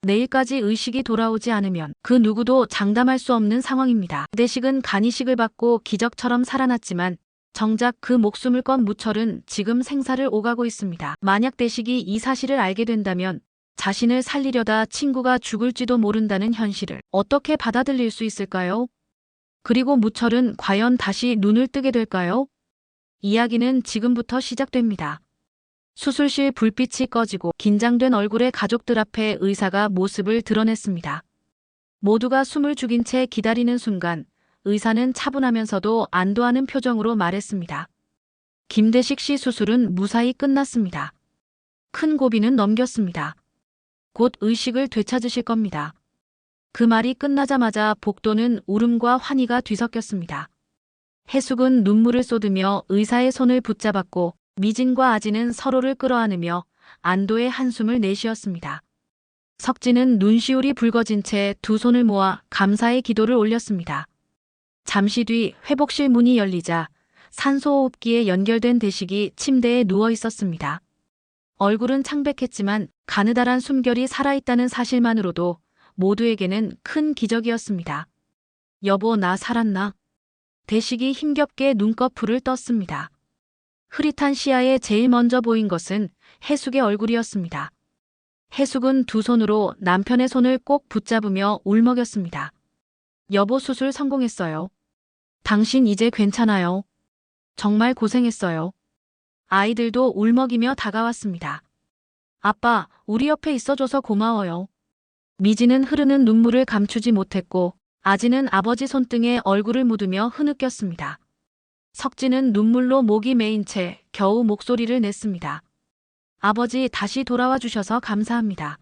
내일까지 의식이 돌아오지 않으면 그 누구도 장담할 수 없는 상황입니다. 대식은 간이식을 받고 기적처럼 살아났지만 정작 그 목숨을 건 무철은 지금 생사를 오가고 있습니다. 만약 대식이 이 사실을 알게 된다면 자신을 살리려다 친구가 죽을지도 모른다는 현실을 어떻게 받아들일 수 있을까요? 그리고 무철은 과연 다시 눈을 뜨게 될까요? 이야기는 지금부터 시작됩니다. 수술실 불빛이 꺼지고 긴장된 얼굴의 가족들 앞에 의사가 모습을 드러냈습니다. 모두가 숨을 죽인 채 기다리는 순간 의사는 차분하면서도 안도하는 표정으로 말했습니다. 김대식 씨 수술은 무사히 끝났습니다. 큰 고비는 넘겼습니다. 곧 의식을 되찾으실 겁니다. 그 말이 끝나자마자 복도는 울음과 환희가 뒤섞였습니다. 해숙은 눈물을 쏟으며 의사의 손을 붙잡았고 미진과 아지는 서로를 끌어안으며 안도의 한숨을 내쉬었습니다. 석진은 눈시울이 붉어진 채 두 손을 모아 감사의 기도를 올렸습니다. 잠시 뒤 회복실 문이 열리자 산소호흡기에 연결된 대식이 침대에 누워 있었습니다. 얼굴은 창백했지만 가느다란 숨결이 살아있다는 사실만으로도 모두에게는 큰 기적이었습니다. 여보, 나 살았나? 대식이 힘겹게 눈꺼풀을 떴습니다. 흐릿한 시야에 제일 먼저 보인 것은 해숙의 얼굴이었습니다. 해숙은 두 손으로 남편의 손을 꼭 붙잡으며 울먹였습니다. 여보, 수술 성공했어요. 당신 이제 괜찮아요. 정말 고생했어요. 아이들도 울먹이며 다가왔습니다. 아빠, 우리 옆에 있어줘서 고마워요. 미지는 흐르는 눈물을 감추지 못했고 아지는 아버지 손등에 얼굴을 묻으며 흐느꼈습니다. 석진은 눈물로 목이 메인 채 겨우 목소리를 냈습니다. 아버지, 다시 돌아와 주셔서 감사합니다.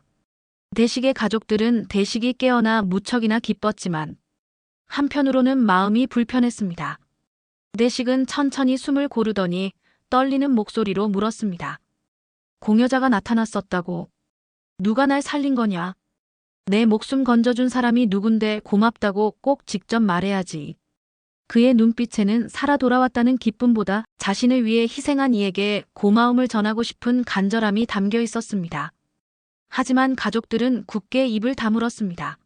대식의 가족들은 대식이 깨어나 무척이나 기뻤지만 한편으로는 마음이 불편했습니다. 대식은 천천히 숨을 고르더니 떨리는 목소리로 물었습니다. 공여자가 나타났었다고. 누가 날 살린 거냐? 내 목숨 건져준 사람이 누군데 고맙다고 꼭 직접 말해야지. 그의 눈빛에는 살아 돌아왔다는 기쁨보다 자신을 위해 희생한 이에게 고마움을 전하고 싶은 간절함이 담겨 있었습니다. 하지만 가족들은 굳게 입을 다물었습니다.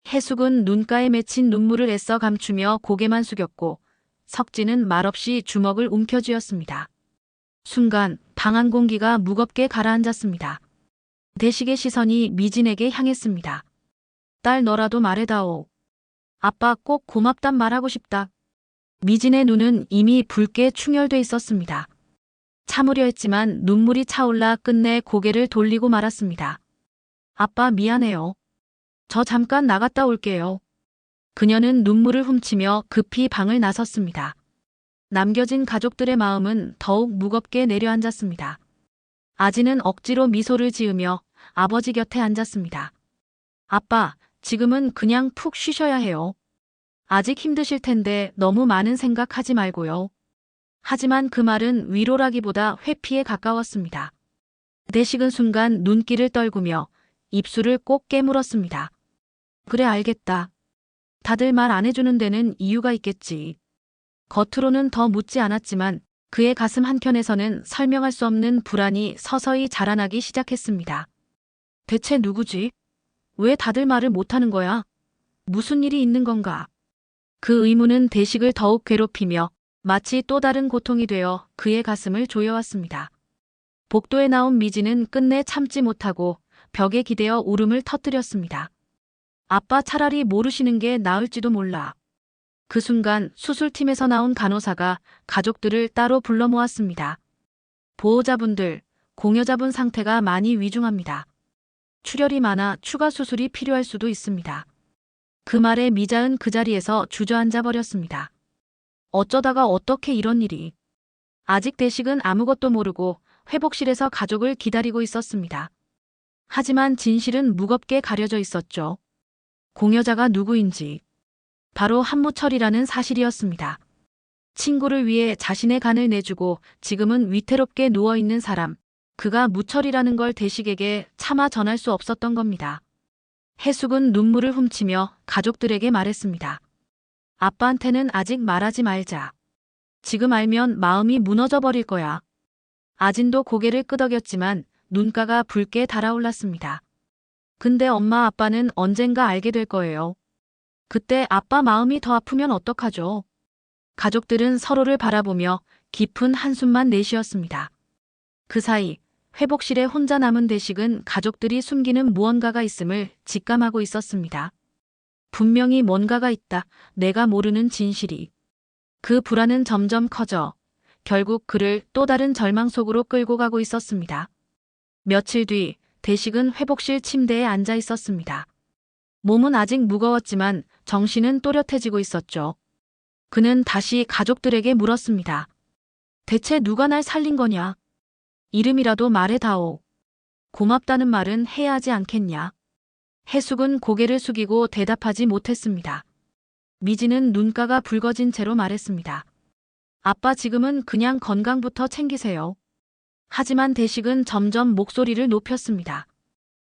해숙은 눈가에 맺힌 눈물을 애써 감추며 고개만 숙였고 석진은 말없이 주먹을 움켜쥐었습니다. 순간 방안 공기가 무겁게 가라앉았습니다. 대식의 시선이 미진에게 향했습니다. 딸, 너라도 말해다오. 아빠, 꼭 고맙단 말하고 싶다. 미진의 눈은 이미 붉게 충혈돼 있었습니다. 참으려 했지만 눈물이 차올라 끝내 고개를 돌리고 말았습니다. 아빠, 미안해요. 저 잠깐 나갔다 올게요. 그녀는 눈물을 훔치며 급히 방을 나섰습니다. 남겨진 가족들의 마음은 더욱 무겁게 내려앉았습니다. 아지는 억지로 미소를 지으며 아버지 곁에 앉았습니다. 아빠, 지금은 그냥 푹 쉬셔야 해요. 아직 힘드실 텐데 너무 많은 생각하지 말고요. 하지만 그 말은 위로라기보다 회피에 가까웠습니다. 대식은 순간 눈길을 떨구며 입술을 꼭 깨물었습니다. 그래, 알겠다. 다들 말 안 해주는 데는 이유가 있겠지. 겉으로는 더 묻지 않았지만 그의 가슴 한켠에서는 설명할 수 없는 불안이 서서히 자라나기 시작했습니다. 대체 누구지? 왜 다들 말을 못하는 거야? 무슨 일이 있는 건가? 그 의문은 대식을 더욱 괴롭히며 마치 또 다른 고통이 되어 그의 가슴을 조여왔습니다. 복도에 나온 미지는 끝내 참지 못하고 벽에 기대어 울음을 터뜨렸습니다. 아빠, 차라리 모르시는 게 나을지도 몰라. 그 순간 수술팀에서 나온 간호사가 가족들을 따로 불러 모았습니다. 보호자분들, 공여자분 상태가 많이 위중합니다. 출혈이 많아 추가 수술이 필요할 수도 있습니다. 그 말에 미자은 그 자리에서 주저앉아 버렸습니다. 어쩌다가 어떻게 이런 일이. 아직 대식은 아무것도 모르고 회복실에서 가족을 기다리고 있었습니다. 하지만 진실은 무겁게 가려져 있었죠. 공여자가 누구인지. 바로 한무철이라는 사실이었습니다. 친구를 위해 자신의 간을 내주고 지금은 위태롭게 누워있는 사람. 그가 무철이라는 걸 대식에게 차마 전할 수 없었던 겁니다. 해숙은 눈물을 훔치며 가족들에게 말했습니다. 아빠한테는 아직 말하지 말자. 지금 알면 마음이 무너져 버릴 거야. 아진도 고개를 끄덕였지만 눈가가 붉게 달아올랐습니다. 근데 엄마 아빠는 언젠가 알게 될 거예요. 그때 아빠 마음이 더 아프면 어떡하죠? 가족들은 서로를 바라보며 깊은 한숨만 내쉬었습니다. 그 사이 회복실에 혼자 남은 대식은 가족들이 숨기는 무언가가 있음을 직감하고 있었습니다. 분명히 뭔가가 있다. 내가 모르는 진실이. 그 불안은 점점 커져 결국 그를 또 다른 절망 속으로 끌고 가고 있었습니다. 며칠 뒤 대식은 회복실 침대에 앉아 있었습니다. 몸은 아직 무거웠지만 정신은 또렷해지고 있었죠. 그는 다시 가족들에게 물었습니다. 대체 누가 날 살린 거냐? 이름이라도 말해다오. 고맙다는 말은 해야 하지 않겠냐? 해숙은 고개를 숙이고 대답하지 못했습니다. 미지는 눈가가 붉어진 채로 말했습니다. 아빠 지금은 그냥 건강부터 챙기세요. 하지만 대식은 점점 목소리를 높였습니다.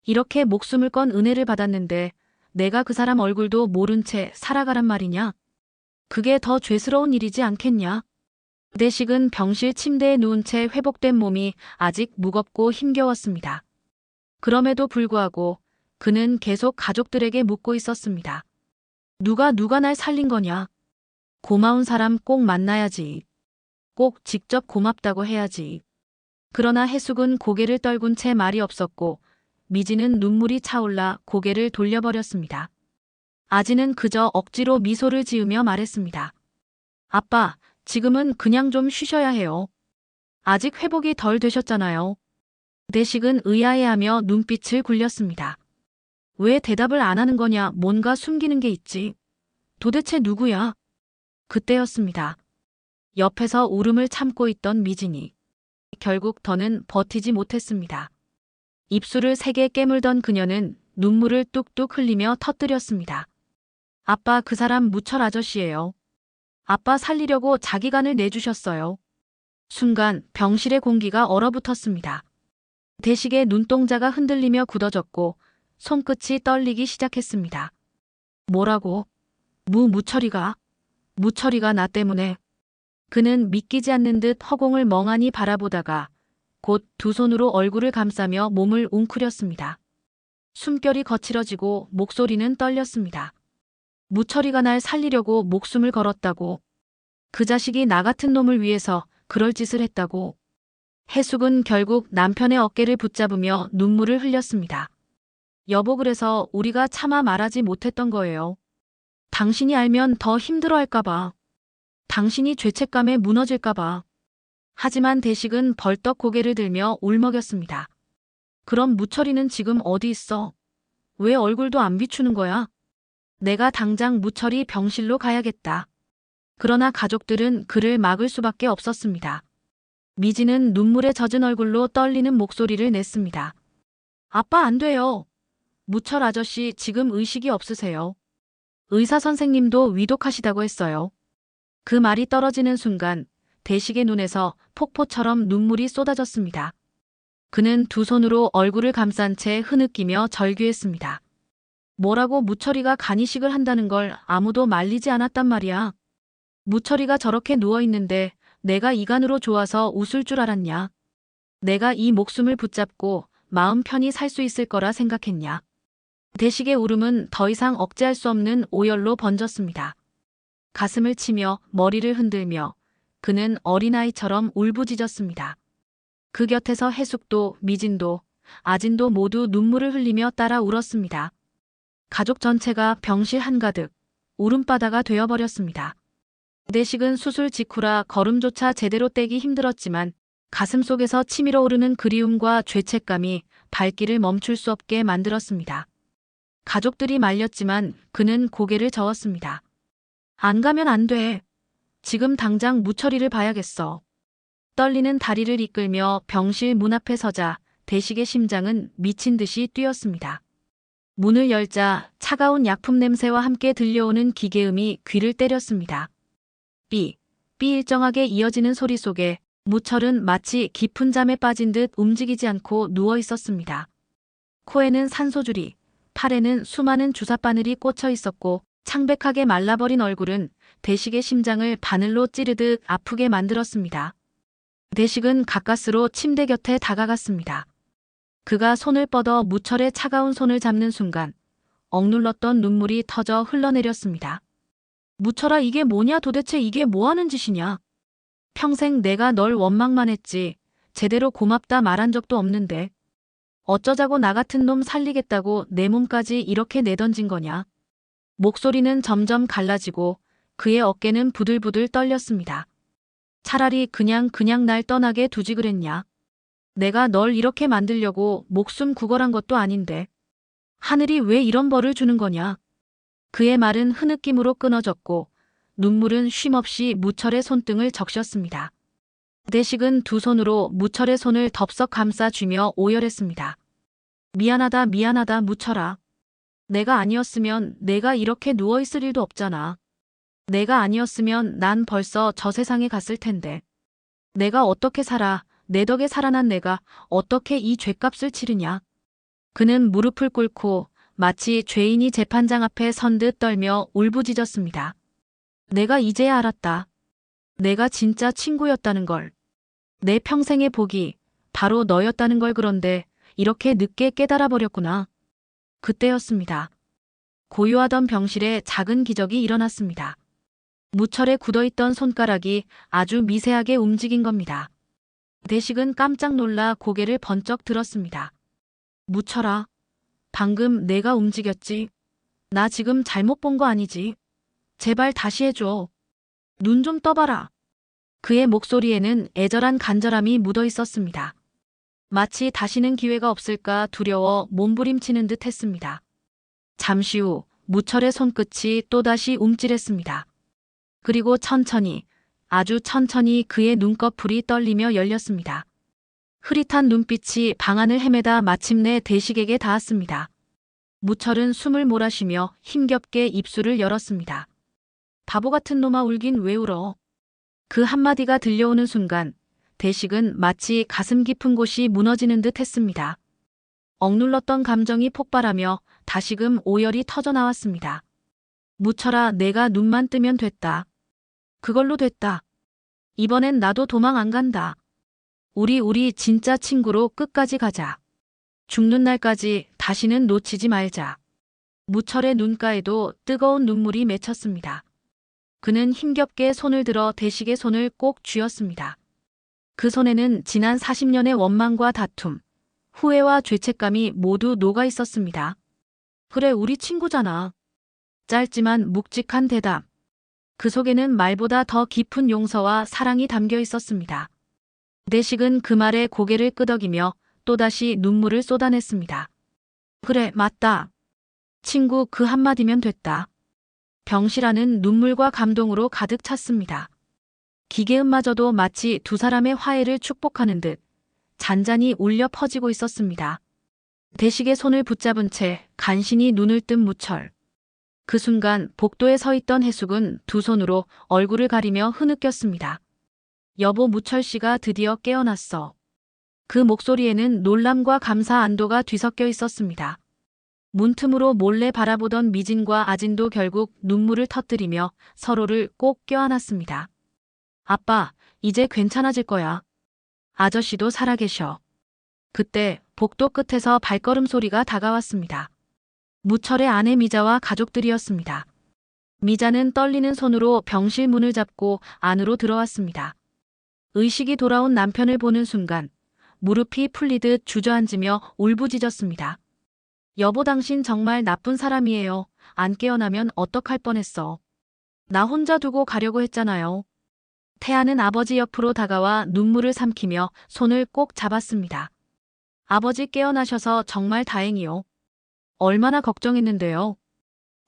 이렇게 목숨을 건 은혜를 받았는데 내가 그 사람 얼굴도 모른 채 살아가란 말이냐? 그게 더 죄스러운 일이지 않겠냐? 대식은 병실 침대에 누운 채 회복된 몸이 아직 무겁고 힘겨웠습니다. 그럼에도 불구하고 그는 계속 가족들에게 묻고 있었습니다. 누가 날 살린 거냐? 고마운 사람 꼭 만나야지. 꼭 직접 고맙다고 해야지. 그러나 해숙은 고개를 떨군 채 말이 없었고 미지는 눈물이 차올라 고개를 돌려버렸습니다. 아지는 그저 억지로 미소를 지으며 말했습니다. 아빠, 지금은 그냥 좀 쉬셔야 해요. 아직 회복이 덜 되셨잖아요. 대식은 의아해하며 눈빛을 굴렸습니다. 왜 대답을 안 하는 거냐? 뭔가 숨기는 게 있지. 도대체 누구야? 그때였습니다. 옆에서 울음을 참고 있던 미진이. 결국 더는 버티지 못했습니다. 입술을 세게 깨물던 그녀는 눈물을 뚝뚝 흘리며 터뜨렸습니다. 아빠, 그 사람 무철 아저씨예요. 아빠 살리려고 자기 간을 내주셨어요. 순간 병실의 공기가 얼어붙었습니다. 대식의 눈동자가 흔들리며 굳어졌고 손끝이 떨리기 시작했습니다. 뭐라고? 무철이가 나 때문에. 그는 믿기지 않는 듯 허공을 멍하니 바라보다가 곧 두 손으로 얼굴을 감싸며 몸을 웅크렸습니다. 숨결이 거칠어지고 목소리는 떨렸습니다. 무철이가 날 살리려고 목숨을 걸었다고. 그 자식이 나 같은 놈을 위해서 그럴 짓을 했다고. 해숙은 결국 남편의 어깨를 붙잡으며 눈물을 흘렸습니다. 여보, 그래서 우리가 차마 말하지 못했던 거예요. 당신이 알면 더 힘들어할까봐. 당신이 죄책감에 무너질까봐. 하지만 대식은 벌떡 고개를 들며 울먹였습니다. 그럼 무철이는 지금 어디 있어? 왜 얼굴도 안 비추는 거야? 내가 당장 무철이 병실로 가야겠다. 그러나 가족들은 그를 막을 수밖에 없었습니다. 미지는 눈물에 젖은 얼굴로 떨리는 목소리를 냈습니다. 아빠, 안 돼요. 무철 아저씨 지금 의식이 없으세요. 의사 선생님도 위독하시다고 했어요. 그 말이 떨어지는 순간 대식의 눈에서 폭포처럼 눈물이 쏟아졌습니다. 그는 두 손으로 얼굴을 감싼 채 흐느끼며 절규했습니다. 뭐라고? 무철이가 간이식을 한다는 걸 아무도 말리지 않았단 말이야. 무철이가 저렇게 누워있는데 내가 이간으로 좋아서 웃을 줄 알았냐? 내가 이 목숨을 붙잡고 마음 편히 살 수 있을 거라 생각했냐? 대식의 울음은 더 이상 억제할 수 없는 오열로 번졌습니다. 가슴을 치며 머리를 흔들며 그는 어린아이처럼 울부짖었습니다. 그 곁에서 해숙도 미진도 아진도 모두 눈물을 흘리며 따라 울었습니다. 가족 전체가 병실 한가득 울음바다가 되어버렸습니다. 대식은 수술 직후라 걸음조차 제대로 떼기 힘들었지만 가슴속에서 치밀어 오르는 그리움과 죄책감이 발길을 멈출 수 없게 만들었습니다. 가족들이 말렸지만 그는 고개를 저었습니다. 안 가면 안 돼. 지금 당장 무철이를 봐야겠어. 떨리는 다리를 이끌며 병실 문 앞에 서자 대식의 심장은 미친 듯이 뛰었습니다. 문을 열자 차가운 약품 냄새와 함께 들려오는 기계음이 귀를 때렸습니다. 삐 일정하게 이어지는 소리 속에 무철은 마치 깊은 잠에 빠진 듯 움직이지 않고 누워 있었습니다. 코에는 산소줄이, 팔에는 수많은 주사바늘이 꽂혀 있었고 창백하게 말라버린 얼굴은 대식의 심장을 바늘로 찌르듯 아프게 만들었습니다. 대식은 가까스로 침대 곁에 다가갔습니다. 그가 손을 뻗어 무철의 차가운 손을 잡는 순간 억눌렀던 눈물이 터져 흘러내렸습니다. 무철아, 이게 뭐냐? 도대체 이게 뭐 하는 짓이냐? 평생 내가 널 원망만 했지 제대로 고맙다 말한 적도 없는데 어쩌자고 나 같은 놈 살리겠다고 내 몸까지 이렇게 내던진 거냐? 목소리는 점점 갈라지고 그의 어깨는 부들부들 떨렸습니다. 차라리 그냥 날 떠나게 두지 그랬냐? 내가 널 이렇게 만들려고 목숨 구걸한 것도 아닌데 하늘이 왜 이런 벌을 주는 거냐? 그의 말은 흐느낌으로 끊어졌고 눈물은 쉼없이 무철의 손등을 적셨습니다. 대식은 두 손으로 무철의 손을 덥석 감싸쥐며 오열했습니다. 미안하다 무철아. 내가 아니었으면 내가 이렇게 누워있을 일도 없잖아. 내가 아니었으면 난 벌써 저 세상에 갔을 텐데. 내가 어떻게 살아, 내 덕에 살아난 내가 어떻게 이 죗값을 치르냐. 그는 무릎을 꿇고 마치 죄인이 재판장 앞에 선 듯 떨며 울부짖었습니다. 내가 이제야 알았다. 내가 진짜 친구였다는 걸. 내 평생의 복이 바로 너였다는 걸. 그런데 이렇게 늦게 깨달아 버렸구나. 그때였습니다. 고요하던 병실에 작은 기적이 일어났습니다. 무철에 굳어있던 손가락이 아주 미세하게 움직인 겁니다. 대식은 깜짝 놀라 고개를 번쩍 들었습니다. 무철아, 방금 내가 움직였지? 나 지금 잘못 본 거 아니지? 제발 다시 해줘. 눈 좀 떠봐라. 그의 목소리에는 애절한 간절함이 묻어 있었습니다. 마치 다시는 기회가 없을까 두려워 몸부림치는 듯 했습니다. 잠시 후 무철의 손끝이 또다시 움찔했습니다. 그리고 천천히, 아주 천천히 그의 눈꺼풀이 떨리며 열렸습니다. 흐릿한 눈빛이 방안을 헤매다 마침내 대식에게 닿았습니다. 무철은 숨을 몰아쉬며 힘겹게 입술을 열었습니다. 바보 같은 놈아, 울긴 왜 울어? 그 한마디가 들려오는 순간 대식은 마치 가슴 깊은 곳이 무너지는 듯 했습니다. 억눌렀던 감정이 폭발하며 다시금 오열이 터져나왔습니다. 무철아, 내가 눈만 뜨면 됐다. 그걸로 됐다. 이번엔 나도 도망 안 간다. 우리 진짜 친구로 끝까지 가자. 죽는 날까지 다시는 놓치지 말자. 무철의 눈가에도 뜨거운 눈물이 맺혔습니다. 그는 힘겹게 손을 들어 대식의 손을 꼭 쥐었습니다. 그 손에는 지난 40년의 원망과 다툼, 후회와 죄책감이 모두 녹아 있었습니다. 그래, 우리 친구잖아. 짧지만 묵직한 대답. 그 속에는 말보다 더 깊은 용서와 사랑이 담겨 있었습니다. 대식은 그 말에 고개를 끄덕이며 또다시 눈물을 쏟아냈습니다. 그래, 맞다. 친구 그 한마디면 됐다. 병실 안은 눈물과 감동으로 가득 찼습니다. 기계음마저도 마치 두 사람의 화해를 축복하는 듯 잔잔히 울려 퍼지고 있었습니다. 대식의 손을 붙잡은 채 간신히 눈을 뜬 무철. 그 순간 복도에 서 있던 해숙은 두 손으로 얼굴을 가리며 흐느꼈습니다. 여보, 무철 씨가 드디어 깨어났어. 그 목소리에는 놀람과 감사, 안도가 뒤섞여 있었습니다. 문틈으로 몰래 바라보던 미진과 아진도 결국 눈물을 터뜨리며 서로를 꼭 껴안았습니다. 아빠, 이제 괜찮아질 거야. 아저씨도 살아계셔. 그때 복도 끝에서 발걸음 소리가 다가왔습니다. 무철의 아내 미자와 가족들이었습니다. 미자는 떨리는 손으로 병실 문을 잡고 안으로 들어왔습니다. 의식이 돌아온 남편을 보는 순간 무릎이 풀리듯 주저앉으며 울부짖었습니다. 여보, 당신 정말 나쁜 사람이에요. 안 깨어나면 어떡할 뻔했어. 나 혼자 두고 가려고 했잖아요. 태아는 아버지 옆으로 다가와 눈물을 삼키며 손을 꼭 잡았습니다. 아버지 깨어나셔서 정말 다행이요. 얼마나 걱정했는데요.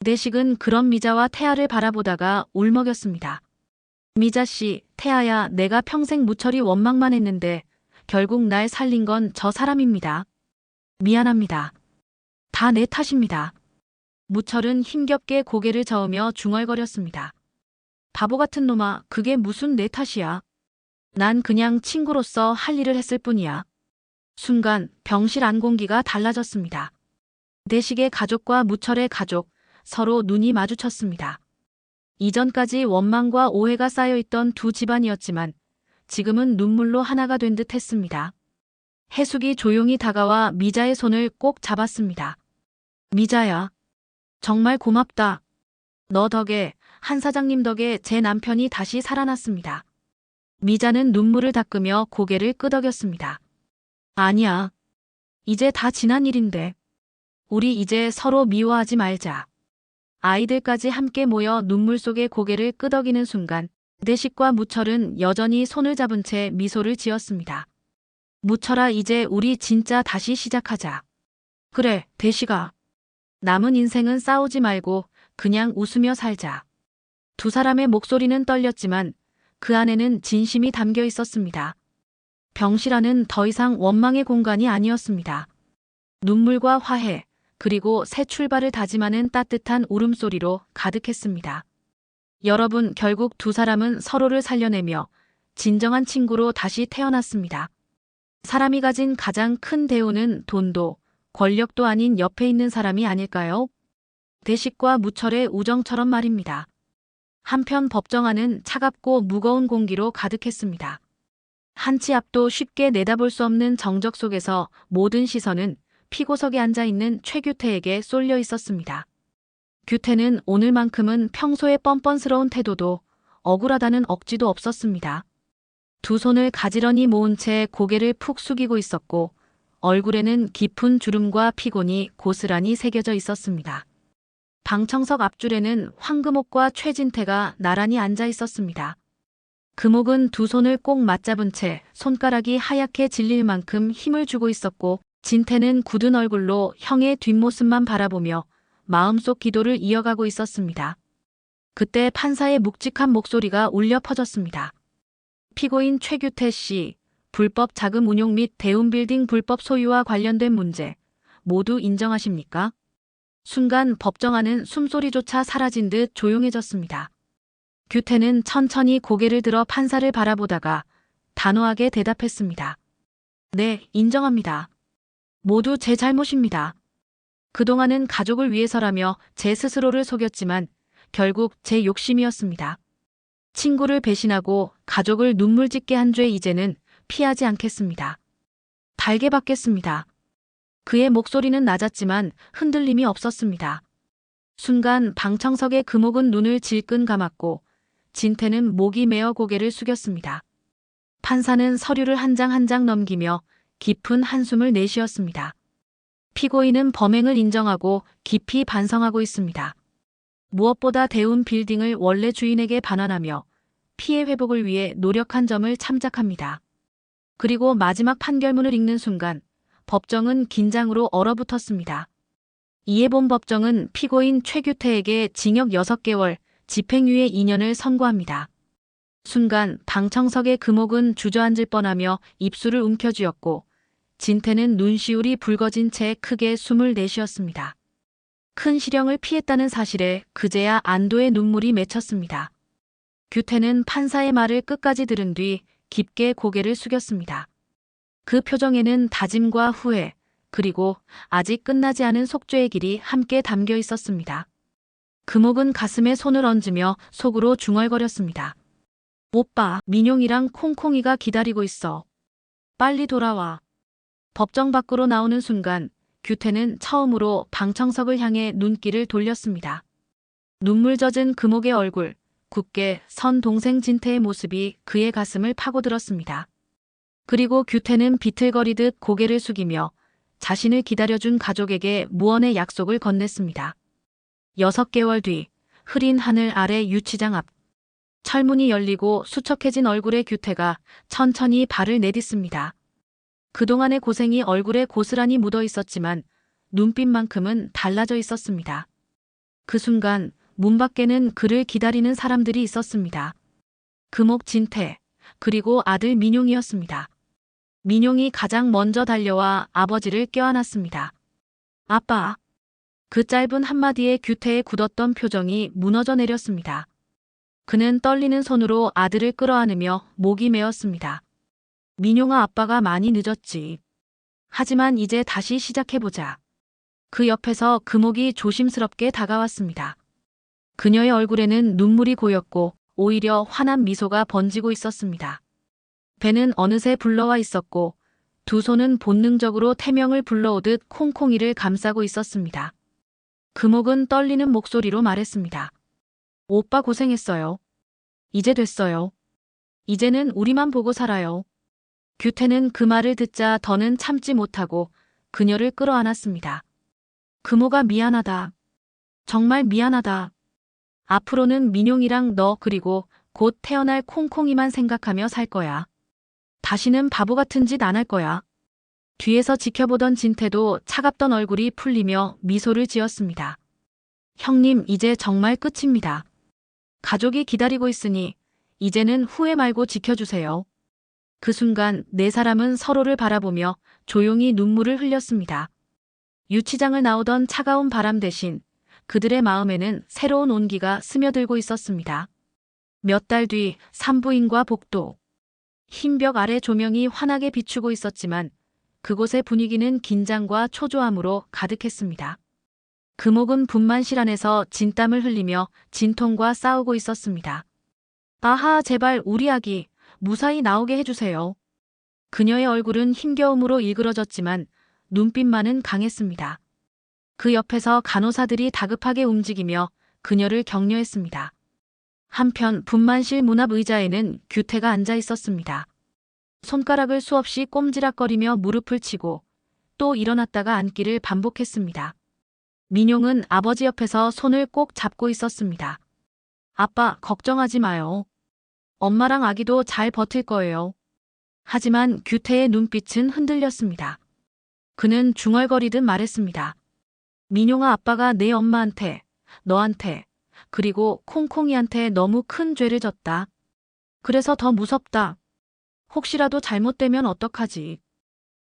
대식은 그런 미자와 태아를 바라보다가 울먹였습니다. 미자 씨, 태아야, 내가 평생 무철이 원망만 했는데 결국 날 살린 건 저 사람입니다. 미안합니다. 다 내 탓입니다. 무철은 힘겹게 고개를 저으며 중얼거렸습니다. 바보 같은 놈아, 그게 무슨 내 탓이야. 난 그냥 친구로서 할 일을 했을 뿐이야. 순간 병실 안 공기가 달라졌습니다. 대식의 가족과 무철의 가족, 서로 눈이 마주쳤습니다. 이전까지 원망과 오해가 쌓여있던 두 집안이었지만 지금은 눈물로 하나가 된 듯 했습니다. 해숙이 조용히 다가와 미자의 손을 꼭 잡았습니다. 미자야, 정말 고맙다. 너 덕에, 한 사장님 덕에 제 남편이 다시 살아났습니다. 미자는 눈물을 닦으며 고개를 끄덕였습니다. 아니야. 이제 다 지난 일인데. 우리 이제 서로 미워하지 말자. 아이들까지 함께 모여 눈물 속에 고개를 끄덕이는 순간 대식과 무철은 여전히 손을 잡은 채 미소를 지었습니다. 무철아, 이제 우리 진짜 다시 시작하자. 그래, 대식아. 남은 인생은 싸우지 말고 그냥 웃으며 살자. 두 사람의 목소리는 떨렸지만 그 안에는 진심이 담겨 있었습니다. 병실안은 더 이상 원망의 공간이 아니었습니다. 눈물과 화해, 그리고 새 출발을 다짐하는 따뜻한 울음소리로 가득했습니다. 여러분, 결국 두 사람은 서로를 살려내며 진정한 친구로 다시 태어났습니다. 사람이 가진 가장 큰 대우는 돈도 권력도 아닌 옆에 있는 사람이 아닐까요? 대식과 무철의 우정처럼 말입니다. 한편 법정안은 차갑고 무거운 공기로 가득했습니다. 한치 앞도 쉽게 내다볼 수 없는 정적 속에서 모든 시선은 피고석에 앉아있는 최규태에게 쏠려 있었습니다. 규태는 오늘만큼은 평소의 뻔뻔스러운 태도도 억울하다는 억지도 없었습니다. 두 손을 가지런히 모은 채 고개를 푹 숙이고 있었고 얼굴에는 깊은 주름과 피곤이 고스란히 새겨져 있었습니다. 방청석 앞줄에는 황금옥과 최진태가 나란히 앉아 있었습니다. 금옥은 두 손을 꼭 맞잡은 채 손가락이 하얗게 질릴 만큼 힘을 주고 있었고 진태는 굳은 얼굴로 형의 뒷모습만 바라보며 마음속 기도를 이어가고 있었습니다. 그때 판사의 묵직한 목소리가 울려 퍼졌습니다. 피고인 최규태 씨, 불법 자금 운용 및 대운빌딩 불법 소유와 관련된 문제 모두 인정하십니까? 순간 법정안은 숨소리조차 사라진 듯 조용해졌습니다. 규태는 천천히 고개를 들어 판사를 바라보다가 단호하게 대답했습니다. 네, 인정합니다. 모두 제 잘못입니다. 그동안은 가족을 위해서라며 제 스스로를 속였지만 결국 제 욕심이었습니다. 친구를 배신하고 가족을 눈물 짓게 한 죄 이제는 피하지 않겠습니다. 달게 받겠습니다. 그의 목소리는 낮았지만 흔들림이 없었습니다. 순간 방청석의 금옥은 눈을 질끈 감았고 진태는 목이 메어 고개를 숙였습니다. 판사는 서류를 한 장 한 장 넘기며 깊은 한숨을 내쉬었습니다. 피고인은 범행을 인정하고 깊이 반성하고 있습니다. 무엇보다 대운 빌딩을 원래 주인에게 반환하며 피해 회복을 위해 노력한 점을 참작합니다. 그리고 마지막 판결문을 읽는 순간 법정은 긴장으로 얼어붙었습니다. 이에 본 법정은 피고인 최규태에게 징역 6개월, 집행유예 2년을 선고합니다. 순간 방청석의 금옥은 주저앉을 뻔하며 입술을 움켜쥐었고 진태는 눈시울이 붉어진 채 크게 숨을 내쉬었습니다. 큰 실형을 피했다는 사실에 그제야 안도의 눈물이 맺혔습니다. 규태는 판사의 말을 끝까지 들은 뒤 깊게 고개를 숙였습니다. 그 표정에는 다짐과 후회, 그리고 아직 끝나지 않은 속죄의 길이 함께 담겨 있었습니다. 금옥은 가슴에 손을 얹으며 속으로 중얼거렸습니다. 오빠, 민용이랑 콩콩이가 기다리고 있어. 빨리 돌아와. 법정 밖으로 나오는 순간 규태는 처음으로 방청석을 향해 눈길을 돌렸습니다. 눈물 젖은 금옥의 얼굴, 굳게 선 동생 진태의 모습이 그의 가슴을 파고들었습니다. 그리고 규태는 비틀거리듯 고개를 숙이며 자신을 기다려준 가족에게 무언의 약속을 건넸습니다. 6개월 뒤 흐린 하늘 아래 유치장 앞 철문이 열리고 수척해진 얼굴의 규태가 천천히 발을 내딛습니다. 그동안의 고생이 얼굴에 고스란히 묻어 있었지만 눈빛만큼은 달라져 있었습니다. 그 순간 문 밖에는 그를 기다리는 사람들이 있었습니다. 금옥 진태, 그리고 아들 민용이었습니다. 민용이 가장 먼저 달려와 아버지를 껴안았습니다. 아빠. 그 짧은 한마디에 규태의 굳었던 표정이 무너져 내렸습니다. 그는 떨리는 손으로 아들을 끌어안으며 목이 메었습니다. 민용아, 아빠가 많이 늦었지. 하지만 이제 다시 시작해보자. 그 옆에서 금옥이 조심스럽게 다가왔습니다. 그녀의 얼굴에는 눈물이 고였고 오히려 환한 미소가 번지고 있었습니다. 배는 어느새 불러와 있었고 두 손은 본능적으로 태명을 불러오듯 콩콩이를 감싸고 있었습니다. 금옥은 떨리는 목소리로 말했습니다. 오빠 고생했어요. 이제 됐어요. 이제는 우리만 보고 살아요. 규태는 그 말을 듣자 더는 참지 못하고 그녀를 끌어안았습니다. 금호가 미안하다. 정말 미안하다. 앞으로는 민용이랑 너 그리고 곧 태어날 콩콩이만 생각하며 살 거야. 다시는 바보 같은 짓 안 할 거야. 뒤에서 지켜보던 진태도 차갑던 얼굴이 풀리며 미소를 지었습니다. 형님, 이제 정말 끝입니다. 가족이 기다리고 있으니 이제는 후회 말고 지켜주세요. 그 순간 네 사람은 서로를 바라보며 조용히 눈물을 흘렸습니다. 유치장을 나오던 차가운 바람 대신 그들의 마음에는 새로운 온기가 스며들고 있었습니다. 몇 달 뒤 산부인과 복도. 흰 벽 아래 조명이 환하게 비추고 있었지만 그곳의 분위기는 긴장과 초조함으로 가득했습니다. 금옥은 분만실 안에서 진땀을 흘리며 진통과 싸우고 있었습니다. 아하, 제발 우리 아기 무사히 나오게 해주세요. 그녀의 얼굴은 힘겨움으로 일그러졌지만 눈빛만은 강했습니다. 그 옆에서 간호사들이 다급하게 움직이며 그녀를 격려했습니다. 한편 분만실 문 앞 의자에는 규태가 앉아 있었습니다. 손가락을 수없이 꼼지락거리며 무릎을 치고 또 일어났다가 앉기를 반복했습니다. 민용은 아버지 옆에서 손을 꼭 잡고 있었습니다. 아빠, 걱정하지 마요. 엄마랑 아기도 잘 버틸 거예요. 하지만 규태의 눈빛은 흔들렸습니다. 그는 중얼거리듯 말했습니다. 민용아, 아빠가 내 엄마한테, 너한테, 그리고 콩콩이한테 너무 큰 죄를 졌다. 그래서 더 무섭다. 혹시라도 잘못되면 어떡하지.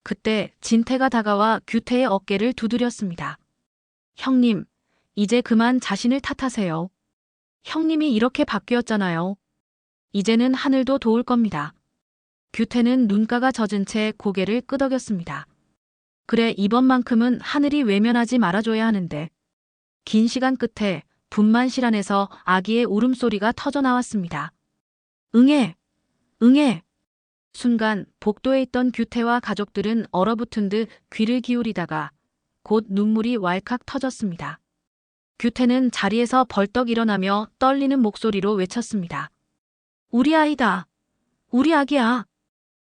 그때 진태가 다가와 규태의 어깨를 두드렸습니다. 형님, 이제 그만 자신을 탓하세요. 형님이 이렇게 바뀌었잖아요. 이제는 하늘도 도울 겁니다. 규태는 눈가가 젖은 채 고개를 끄덕였습니다. 그래, 이번만큼은 하늘이 외면하지 말아줘야 하는데. 긴 시간 끝에 분만실 안에서 아기의 울음소리가 터져나왔습니다. 응애! 응애! 순간 복도에 있던 규태와 가족들은 얼어붙은 듯 귀를 기울이다가 곧 눈물이 왈칵 터졌습니다. 규태는 자리에서 벌떡 일어나며 떨리는 목소리로 외쳤습니다. 우리 아이다. 우리 아기야.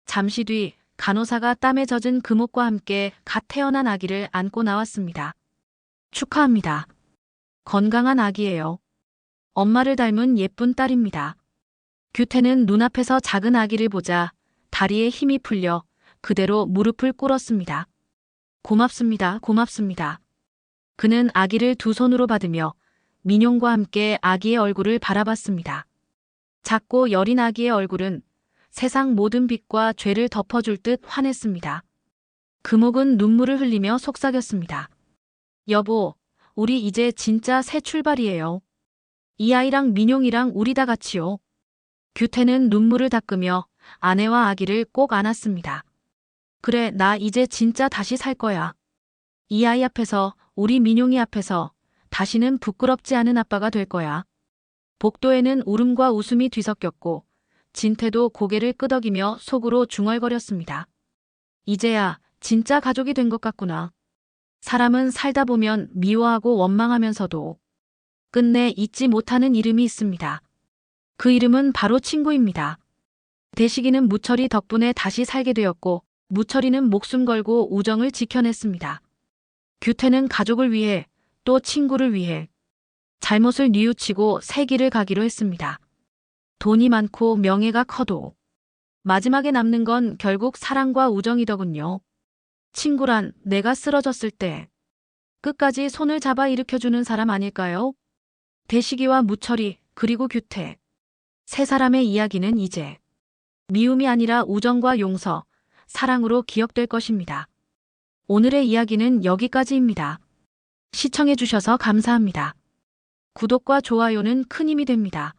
잠시 뒤 간호사가 땀에 젖은 금옥과 함께 갓 태어난 아기를 안고 나왔습니다. 축하합니다. 건강한 아기예요. 엄마를 닮은 예쁜 딸입니다. 규태는 눈앞에서 작은 아기를 보자 다리에 힘이 풀려 그대로 무릎을 꿇었습니다. 고맙습니다. 고맙습니다. 그는 아기를 두 손으로 받으며 민용과 함께 아기의 얼굴을 바라봤습니다. 작고 여린 아기의 얼굴은 세상 모든 빛과 죄를 덮어줄 듯 환했습니다. 금옥은 눈물을 흘리며 속삭였습니다. 여보, 우리 이제 진짜 새 출발이에요. 이 아이랑 민용이랑 우리 다 같이요. 규태는 눈물을 닦으며 아내와 아기를 꼭 안았습니다. 그래, 나 이제 진짜 다시 살 거야. 이 아이 앞에서, 우리 민용이 앞에서 다시는 부끄럽지 않은 아빠가 될 거야. 복도에는 울음과 웃음이 뒤섞였고 진태도 고개를 끄덕이며 속으로 중얼거렸습니다. 이제야 진짜 가족이 된 것 같구나. 사람은 살다 보면 미워하고 원망하면서도 끝내 잊지 못하는 이름이 있습니다. 그 이름은 바로 친구입니다. 대식이는 무철이 덕분에 다시 살게 되었고 무철이는 목숨 걸고 우정을 지켜냈습니다. 규태는 가족을 위해 또 친구를 위해 잘못을 뉘우치고 새 길을 가기로 했습니다. 돈이 많고 명예가 커도 마지막에 남는 건 결국 사랑과 우정이더군요. 친구란 내가 쓰러졌을 때 끝까지 손을 잡아 일으켜주는 사람 아닐까요? 대식이와 무철이 그리고 규태. 세 사람의 이야기는 이제 미움이 아니라 우정과 용서, 사랑으로 기억될 것입니다. 오늘의 이야기는 여기까지입니다. 시청해주셔서 감사합니다. 구독과 좋아요는 큰 힘이 됩니다.